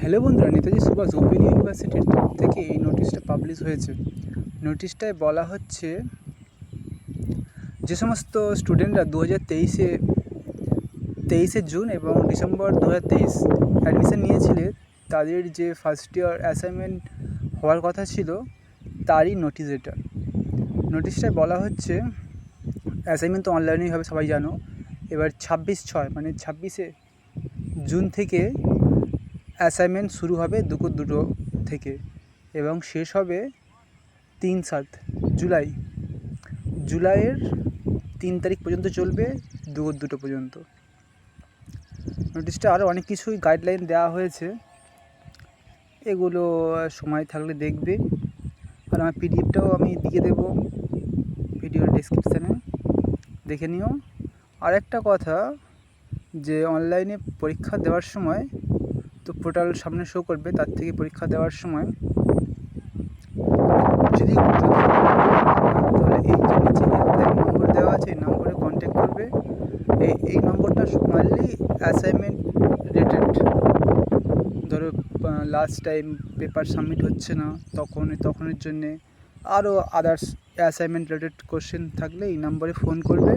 Hello বন্ধুরা, Netaji Subhash open ইউনিভার্সিটির তরফ থেকে এই নোটিশটা পাবলিশ হয়েছে। নোটিশটায় বলা হচ্ছে, যে সমস্ত স্টুডেন্টরা 23শে জুন এবং ডিসেম্বর 2023 অ্যাডমিশন নিয়েছিলে, তাদের যে ফার্স্ট ইয়ার অ্যাসাইনমেন্ট হওয়ার কথা ছিল তারই নোটিশ এটা। নোটিশটায় বলা হচ্ছে, অ্যাসাইনমেন্ট তো অনলাইনেই হবে, সবাই জানো। এবার 26/6 মানে 26শে জুন থেকে অ্যাসাইনমেন্ট শুরু হবে দুপুর 2টো থেকে এবং শেষ হবে 3/7 জুলাইয়ের 3 তারিখ পর্যন্ত চলবে, দুপুর 2টো পর্যন্ত। নোটিশটা আরও অনেক কিছুই গাইডলাইন দেওয়া হয়েছে, এগুলো সময় থাকলে দেখবে। আর আমার পিডিএফটাও আমি দিয়ে দেবো ভিডিওর ডেসক্রিপশানে, দেখে নিও। আর একটা কথা, যে অনলাইনে পরীক্ষা দেওয়ার সময় তো পোর্টাল সামনে শো করবে, তার থেকে পরীক্ষা দেওয়ার সময় যদি তাহলে এই যে নিচে হেল্পলাইন নম্বর দেওয়া আছে, এই নম্বরে কন্ট্যাক্ট করবে। এই নম্বরটা মারলেই অ্যাসাইনমেন্ট রিলেটেড, ধরো লাস্ট টাইম পেপার সাবমিট হচ্ছে না, তখনের জন্যে আরও আদার্স অ্যাসাইনমেন্ট রিলেটেড কোশ্চেন থাকলে এই নম্বরে ফোন করবে।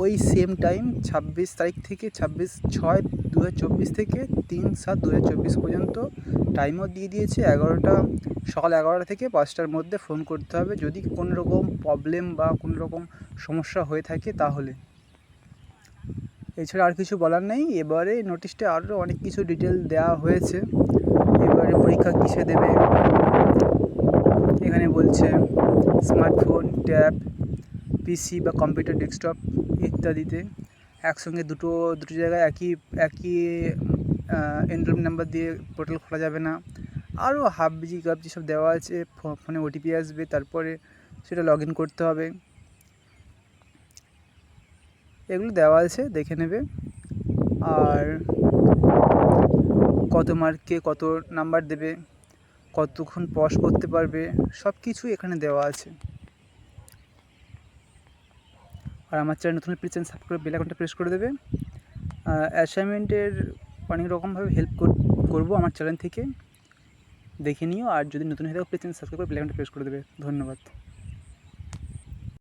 ওই সেম টাইম 26 তারিখ থেকে 26/6/2024 থেকে 3/7/2024 পর্যন্ত টাইমও দিয়ে দিয়েছে। সকাল 11টা থেকে 5টার মধ্যে ফোন করতে হবে যদি কোনো রকম প্রবলেম বা কোনো রকম সমস্যা হয়ে থাকে তাহলে। এছাড়া আর কিছু বলার নেই। এবারে নোটিশটা আরও অনেক কিছু ডিটেল দেওয়া হয়েছে। এবারে পরীক্ষা কিসে দেবে, এখানে বলছে স্মার্টফোন, ট্যাব, পিসি বা কম্পিউটার ডেস্কটপ ইত্যাদিতে একসঙ্গে দুটো জায়গায় একই এনরোলমেন্ট নাম্বার দিয়ে পোর্টাল খোলা যাবে না। আরও হাবজি গাবজি সব দেওয়া আছে। ফোনে ওটিপি আসবে, তারপরে সেটা লগ ইন করতে হবে। এগুলো দেওয়া আছে, দেখে নেবে। আর কত মার্কে কত নাম্বার দেবে, কতক্ষণ পজ করতে পারবে, সব কিছু এখানে দেওয়া আছে। আর আমার চ্যানেল নতুন প্লিজ চ্যানেল সাবস্ক্রাইব করে বেল আইকনটা প্রেস করে দেবে। অ্যাসাইনমেন্টের অনেক রকমভাবে হেল্প করবো আমার চ্যানেল থেকে, দেখে নিও। আর যদি নতুন হয়ে থাকো প্লিজ চ্যানেল সাবস্ক্রাইব করে বেল আইকনটা প্রেস করে দেবে। ধন্যবাদ।